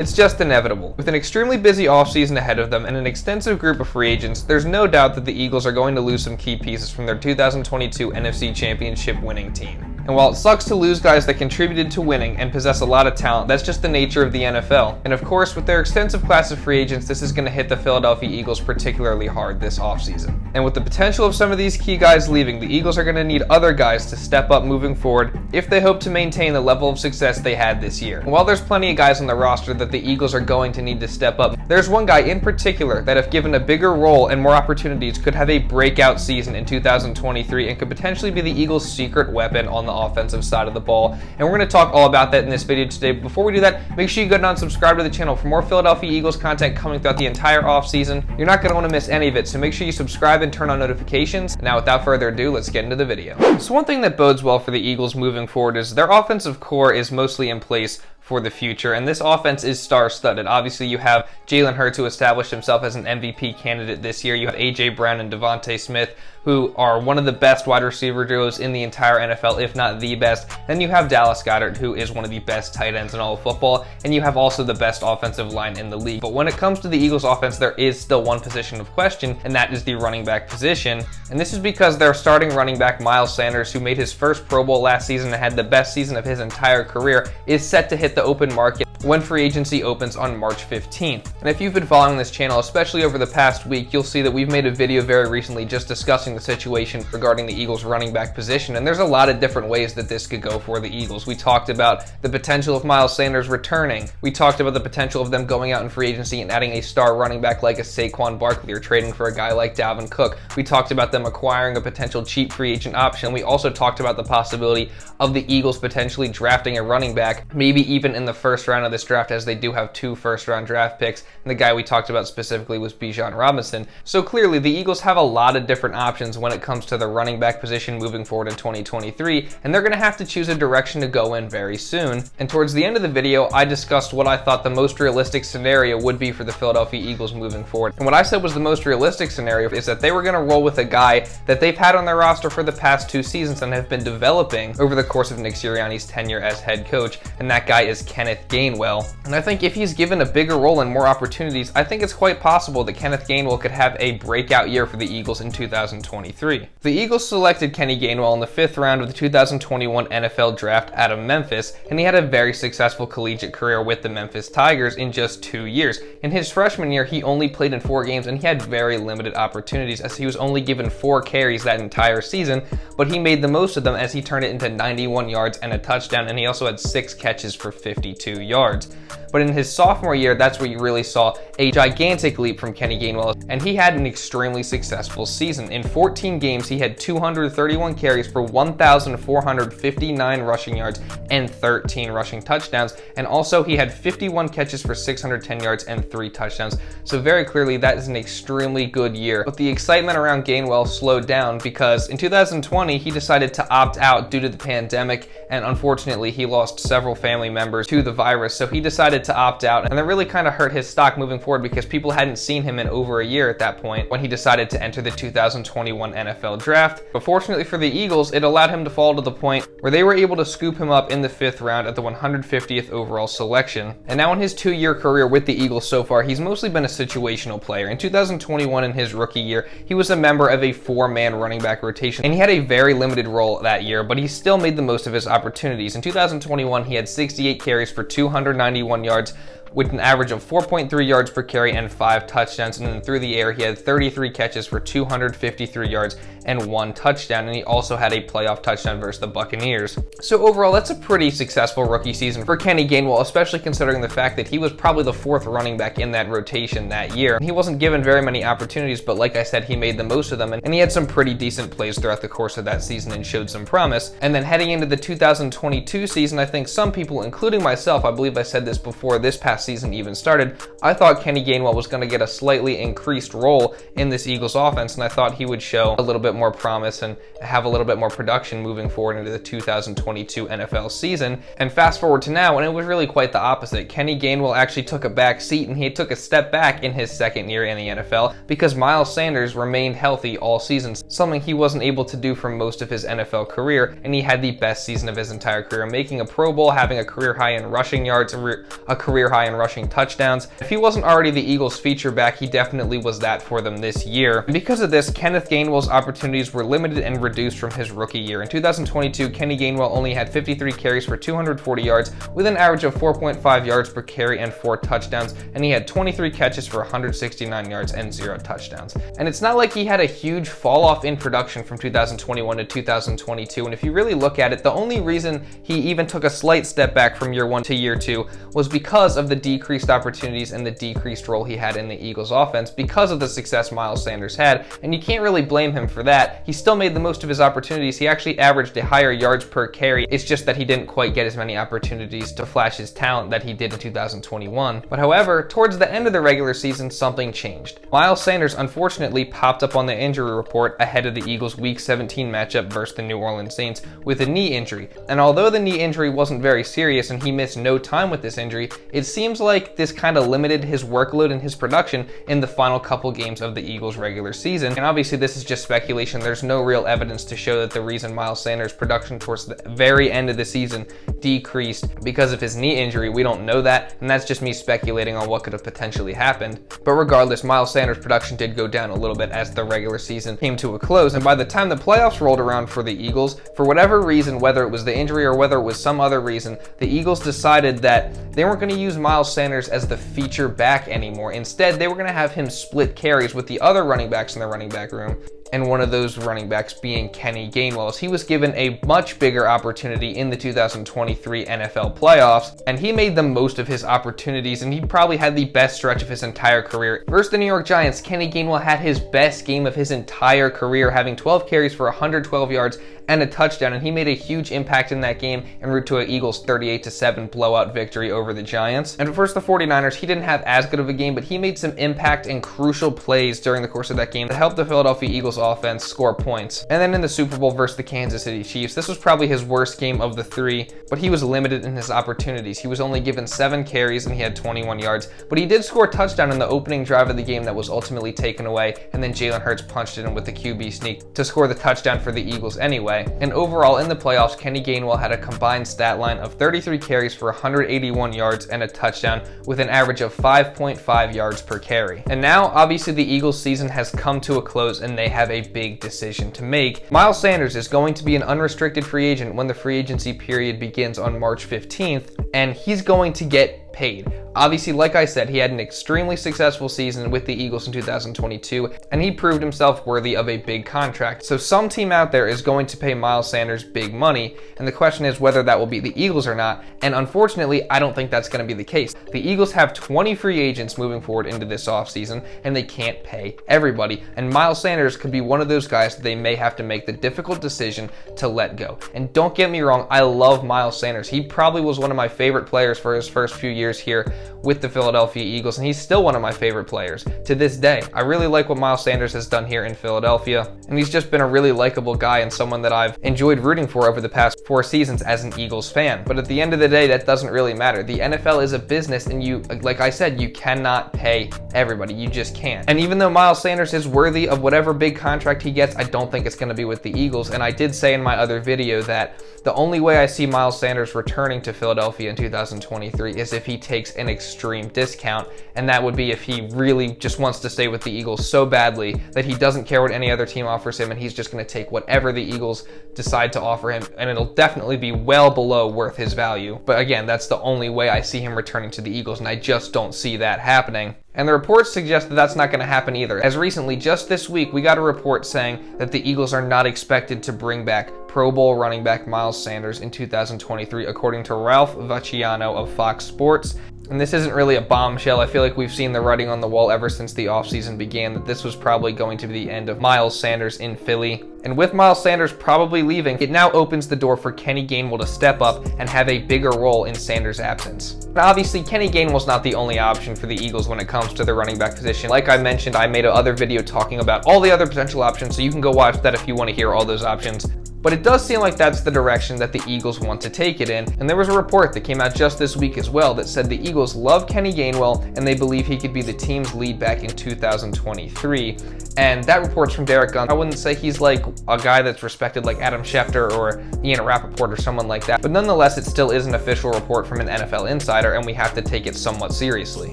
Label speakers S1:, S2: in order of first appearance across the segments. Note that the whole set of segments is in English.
S1: It's just inevitable. With an extremely busy offseason ahead of them and an extensive group of free agents, there's no doubt that the Eagles are going to lose some key pieces from their 2022 NFC Championship winning team. And while it sucks to lose guys that contributed to winning and possess a lot of talent, that's just the nature of the NFL. And of course, with their extensive class of free agents, this is going to hit the Philadelphia Eagles particularly hard this offseason. And with the potential of some of these key guys leaving, the Eagles are going to need other guys to step up moving forward if they hope to maintain the level of success they had this year. And while there's plenty of guys on the roster that the Eagles are going to need to step up, there's one guy in particular that, if given a bigger role and more opportunities, could have a breakout season in 2023 and could potentially be the Eagles' secret weapon on the offensive side of the ball. And we're going to talk all about that in this video today. But before we do that, make sure you go down and subscribe to the channel for more Philadelphia Eagles content coming throughout the entire offseason. You're not going to want to miss any of it, so make sure you subscribe and turn on notifications. Now, without further ado, let's get into the video. So one thing that bodes well for the Eagles moving forward is their offensive core is mostly in place for the future, and this offense is star-studded. Obviously, you have Jalen Hurts, who established himself as an MVP candidate this year. You have A.J. Brown and Devonta Smith, who are one of the best wide receiver duos in the entire NFL, if not the best. Then you have Dallas Goedert, who is one of the best tight ends in all of football, and you have also the best offensive line in the league. But when it comes to the Eagles offense, there is still one position of question, and that is the running back position. And this is because their starting running back, Miles Sanders, who made his first Pro Bowl last season and had the best season of his entire career, is set to hit the open market when free agency opens on March 15th. And if you've been following this channel, especially over the past week, you'll see that we've made a video very recently just discussing the situation regarding the Eagles running back position, and there's a lot of different ways that this could go for the Eagles. We talked about the potential of Miles Sanders returning. We talked about the potential of them going out in free agency and adding a star running back like a Saquon Barkley or trading for a guy like Dalvin Cook. We talked about them acquiring a potential cheap free agent option. We also talked about the possibility of the Eagles potentially drafting a running back, maybe even in the first round of this draft, as they do have 2 first-round draft picks, and the guy we talked about specifically was Bijan Robinson. So clearly, the Eagles have a lot of different options when it comes to the running back position moving forward in 2023, and they're going to have to choose a direction to go in very soon. And towards the end of the video, I discussed what I thought the most realistic scenario would be for the Philadelphia Eagles moving forward. And what I said was the most realistic scenario is that they were going to roll with a guy that they've had on their roster for the past 2 seasons and have been developing over the course of Nick Sirianni's tenure as head coach, and that guy is Kenneth Gainwell. And I think if he's given a bigger role and more opportunities, I think it's quite possible that Kenneth Gainwell could have a breakout year for the Eagles in 2023. The Eagles selected Kenny Gainwell in the 5th round of the 2021 NFL Draft out of Memphis, and he had a very successful collegiate career with the Memphis Tigers in just 2 years. In his freshman year, he only played in 4 games, and he had very limited opportunities as he was only given 4 carries that entire season, but he made the most of them as he turned it into 91 yards and a touchdown, and he also had 6 catches for 52 yards. But in his sophomore year, that's where you really saw a gigantic leap from Kenny Gainwell, and he had an extremely successful season. In 14 games, he had 231 carries for 1,459 rushing yards and 13 rushing touchdowns, and also he had 51 catches for 610 yards and 3 touchdowns. So very clearly, that is an extremely good year. But the excitement around Gainwell slowed down because in 2020, he decided to opt out due to the pandemic, and unfortunately, he lost several family members to the virus, so he decided to opt out, and that really kind of hurt his stock moving forward because people hadn't seen him in over a year at that point when he decided to enter the 2021 NFL Draft. But fortunately for the Eagles, it allowed him to fall to the point where they were able to scoop him up in the 5th round at the 150th overall selection. And now in his 2-year career with the Eagles so far, he's mostly been a situational player. In 2021, in his rookie year, he was a member of a 4-man running back rotation, and he had a very limited role that year, but he still made the most of his opportunities. In 2021, he had 68 carries for 291 yards with an average of 4.3 yards per carry and 5 touchdowns. And then through the air, he had 33 catches for 253 yards and 1 touchdown. And he also had a playoff touchdown versus the Buccaneers. So overall, that's a pretty successful rookie season for Kenny Gainwell, especially considering the fact that he was probably the 4th running back in that rotation that year. He wasn't given very many opportunities, but like I said, he made the most of them, and he had some pretty decent plays throughout the course of that season and showed some promise. And then heading into the 2022 season, I think some people, including myself, I believe I said this before this past season even started, I thought Kenny Gainwell was going to get a slightly increased role in this Eagles offense, and I thought he would show a little bit bit more promise and have a little bit more production moving forward into the 2022 NFL season. And fast forward to now, and it was really quite the opposite. Kenny Gainwell actually took a back seat, and he took a step back in his second year in the NFL because Miles Sanders remained healthy all season, something he wasn't able to do for most of his NFL career, and he had the best season of his entire career, making a Pro Bowl, having a career high in rushing yards, a career high in rushing touchdowns. If he wasn't already the Eagles' feature back, he definitely was that for them this year. And because of this, Kenneth Gainwell's opportunities were limited and reduced from his rookie year. In 2022, Kenny Gainwell only had 53 carries for 240 yards with an average of 4.5 yards per carry and 4 touchdowns, and he had 23 catches for 169 yards and 0 touchdowns. And it's not like he had a huge fall off in production from 2021 to 2022, and if you really look at it, the only reason he even took a slight step back from year 1 to year 2 was because of the decreased opportunities and the decreased role he had in the Eagles offense because of the success Miles Sanders had, and you can't really blame him for that. He still made the most of his opportunities. He actually averaged a higher yards per carry. It's just that he didn't quite get as many opportunities to flash his talent that he did in 2021. But however, towards the end of the regular season, something changed. Miles Sanders unfortunately popped up on the injury report ahead of the Eagles' Week 17 matchup versus the New Orleans Saints with a knee injury. And although the knee injury wasn't very serious and he missed no time with this injury, it seems like this kind of limited his workload and his production in the final couple games of the Eagles' regular season. And obviously this is just speculation. There's no real evidence to show that the reason Miles Sanders' production towards the very end of the season decreased because of his knee injury. We don't know that, and that's just me speculating on what could have potentially happened. But regardless, Miles Sanders' production did go down a little bit as the regular season came to a close, and by the time the playoffs rolled around for the Eagles, for whatever reason, whether it was the injury or whether it was some other reason, the Eagles decided that they weren't going to use Miles Sanders as the feature back anymore. Instead, they were going to have him split carries with the other running backs in the running back room, and one of those running backs being Kenny Gainwell, as he was given a much bigger opportunity in the 2023 NFL playoffs, and he made the most of his opportunities, and he probably had the best stretch of his entire career. Versus the New York Giants, Kenny Gainwell had his best game of his entire career, having 12 carries for 112 yards and a touchdown, and he made a huge impact in that game en route to an Eagles 38-7 blowout victory over the Giants. And versus the 49ers, he didn't have as good of a game, but he made some impact and crucial plays during the course of that game to help the Philadelphia Eagles offense score points. And then in the Super Bowl versus the Kansas City Chiefs, this was probably his worst game of the 3, but he was limited in his opportunities. He was only given 7 carries and he had 21 yards, but he did score a touchdown in the opening drive of the game that was ultimately taken away, and then Jalen Hurts punched it in with the QB sneak to score the touchdown for the Eagles anyway. And overall in the playoffs, Kenny Gainwell had a combined stat line of 33 carries for 181 yards and a touchdown with an average of 5.5 yards per carry. And now, obviously, the Eagles season has come to a close and they have a big decision to make. Miles Sanders is going to be an unrestricted free agent when the free agency period begins on March 15th, and he's going to get paid. Obviously, like I said, he had an extremely successful season with the Eagles in 2022, and he proved himself worthy of a big contract. So some team out there is going to pay Miles Sanders big money, and the question is whether that will be the Eagles or not, and unfortunately, I don't think that's going to be the case. The Eagles have 20 free agents moving forward into this offseason, and they can't pay everybody, and Miles Sanders could be one of those guys that they may have to make the difficult decision to let go. And don't get me wrong, I love Miles Sanders. He probably was one of my favorite players for his first few years here with the Philadelphia Eagles, and he's still one of my favorite players to this day. I really like what Miles Sanders has done here in Philadelphia, and he's just been a really likable guy and someone that I've enjoyed rooting for over the past 4 seasons as an Eagles fan. But at the end of the day, that doesn't really matter. The NFL is a business, and you, like I said, you cannot pay everybody. You just can't. And even though Miles Sanders is worthy of whatever big contract he gets, I don't think it's going to be with the Eagles. And I did say in my other video that the only way I see Miles Sanders returning to Philadelphia in 2023 is if he takes an extreme discount, and that would be if he really just wants to stay with the Eagles so badly that he doesn't care what any other team offers him, and he's just going to take whatever the Eagles decide to offer him, and it'll definitely be well below worth his value. But again, that's the only way I see him returning to the Eagles, and I just don't see that happening. And the reports suggest that that's not going to happen either, as recently, just this week, we got a report saying that the Eagles are not expected to bring back Pro Bowl running back Miles Sanders in 2023, according to Ralph Vacchiano of Fox Sports. And this isn't really a bombshell. I feel like we've seen the writing on the wall ever since the offseason began that this was probably going to be the end of Miles Sanders in Philly. And with Miles Sanders probably leaving, it now opens the door for Kenny Gainwell to step up and have a bigger role in Sanders' absence. Now obviously, Kenny Gainwell's not the only option for the Eagles when it comes to the running back position. Like I mentioned, I made another video talking about all the other potential options, so you can go watch that if you want to hear all those options. But it does seem like that's the direction that the Eagles want to take it in. And there was a report that came out just this week as well that said the Eagles love Kenny Gainwell and they believe he could be the team's lead back in 2023. And that report's from Derek Gunn. I wouldn't say he's like a guy that's respected like Adam Schefter or Ian Rappaport or someone like that. But nonetheless, it still is an official report from an NFL insider and we have to take it somewhat seriously.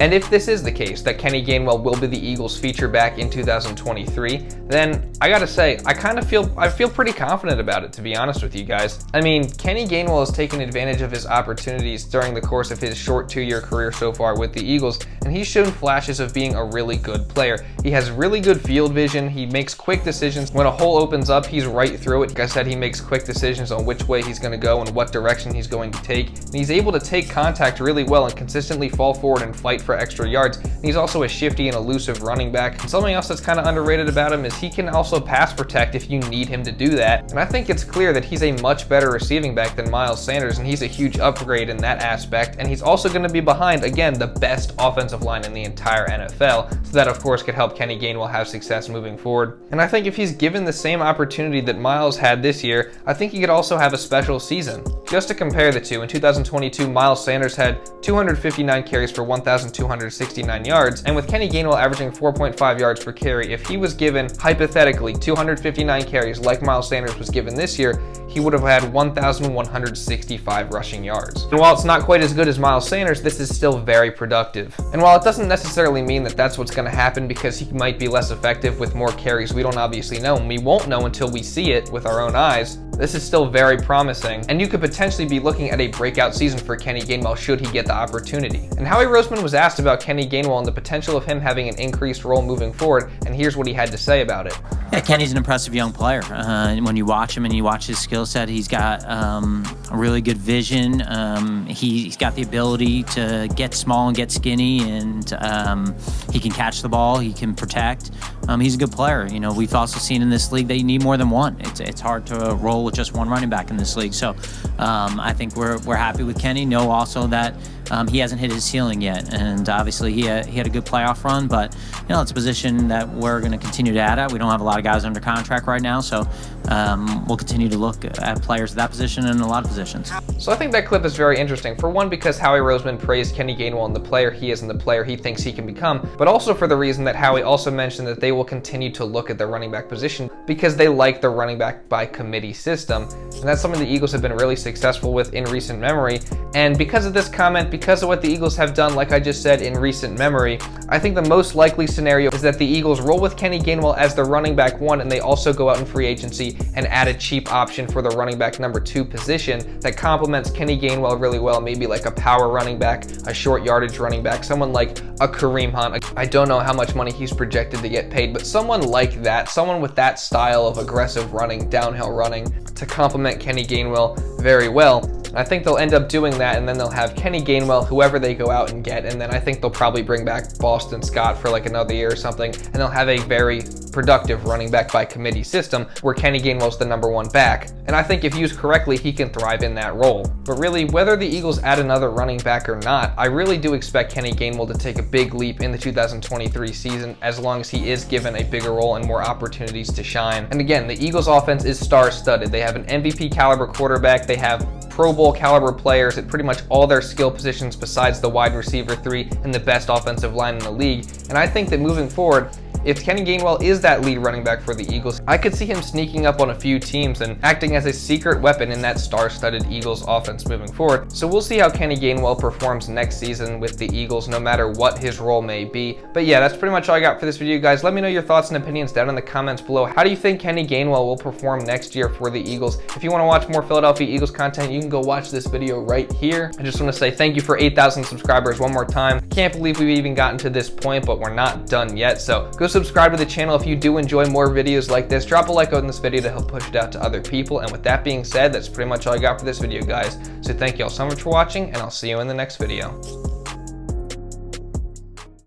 S1: And if this is the case, that Kenny Gainwell will be the Eagles' feature back in 2023, then I gotta say, I feel pretty confident about it, to be honest with you guys. I mean, Kenny Gainwell has taken advantage of his opportunities during the course of his short 2-year career so far with the Eagles, and he's shown flashes of being a really good player. He has really good field vision. He makes quick decisions. When a hole opens up, he's right through it. Like I said, he makes quick decisions on which way he's going to go and what direction he's going to take. And he's able to take contact really well and consistently fall forward and fight for extra yards. And he's also a shifty and elusive running back. And something else that's kind of underrated about him is he can also pass protect if you need him to do that. And I think it's clear that he's a much better receiving back than Miles Sanders, and he's a huge upgrade in that aspect. And he's also going to be behind, again, the best offensive line in the entire NFL. So that, of course, could help Kenny Gainwell have success moving forward. And I think if he's given the same opportunity that Miles had this year, I think he could also have a special season. Just to compare the two, in 2022, Miles Sanders had 259 carries for 1,269 yards, and with Kenny Gainwell averaging 4.5 yards per carry, if he was given, hypothetically, 259 carries like Miles Sanders was given this year, he would have had 1,165 rushing yards. And while it's not quite as good as Miles Sanders, this is still very productive. And while it doesn't necessarily mean that that's what's going to happen because he might be less effective with more carries, we don't obviously know, and we won't know until we see it with our own eyes. This is still very promising, and you could potentially be looking at a breakout season for Kenny Gainwell should he get the opportunity. And Howie Roseman was asked about Kenny Gainwell and the potential of him having an increased role moving forward, and here's what he had to say about it.
S2: Yeah, Kenny's an impressive young player. When you watch him and you watch his skill set, he's got a really good vision. He's got the ability to get small and get skinny, and he can catch the ball, he can protect. He's a good player. You know, we've also seen in this league that you need more than one. It's hard to roll with just one running back in this league. So I think we're happy with Kenny. Know also that he hasn't hit his ceiling yet, and obviously he had a good playoff run, but you know, it's a position that we're going to continue to add at. We don't have a lot of guys under contract right now, so we'll continue to look at players at that position and a lot of positions.
S1: So I think that clip is very interesting. For one, because Howie Roseman praised Kenny Gainwell and the player he is and the player he thinks he can become, but also for the reason that Howie also mentioned that they will continue to look at the running back position because they like the running back by committee system. And that's something the Eagles have been really successful with in recent memory. And because of this comment, because of what the Eagles have done, like I just said, in recent memory, I think the most likely scenario is that the Eagles roll with Kenny Gainwell as the running back one, and they also go out in free agency and add a cheap option for the running back number 2 position that complements Kenny Gainwell really well, maybe like a power running back, a short yardage running back, someone like a Kareem Hunt. I don't know how much money he's projected to get paid, but someone like that, someone with that style of aggressive running, downhill running, to complement Kenny Gainwell very well. I think they'll end up doing that, and then they'll have Kenny Gainwell, whoever they go out and get, and then I think they'll probably bring back Boston Scott for like another year or something, and they'll have a very productive running back by committee system where Kenny Gainwell's the number 1 back. And I think if used correctly, he can thrive in that role. But really, whether the Eagles add another running back or not, I really do expect Kenny Gainwell to take a big leap in the 2023 season as long as he is given a bigger role and more opportunities to shine. And again, the Eagles offense is star-studded. They have an MVP caliber quarterback, they have Pro Bowl caliber players at pretty much all their skill positions besides the wide receiver 3 and the best offensive line in the league. And I think that moving forward, if Kenny Gainwell is that lead running back for the Eagles, I could see him sneaking up on a few teams and acting as a secret weapon in that star-studded Eagles offense moving forward. So we'll see how Kenny Gainwell performs next season with the Eagles, no matter what his role may be. But yeah, that's pretty much all I got for this video, guys. Let me know your thoughts and opinions down in the comments below. How do you think Kenny Gainwell will perform next year for the Eagles? If you want to watch more Philadelphia Eagles content, you can go watch this video right here. I just want to say thank you for 8,000 subscribers one more time. Can't believe we've even gotten to this point, but we're not done yet. So go subscribe to the channel if you do enjoy more videos like this. Drop a like on this video to help push it out to other people. And with that being said, that's pretty much all I got for this video, guys. So thank you all so much for watching, and I'll see you in the next video.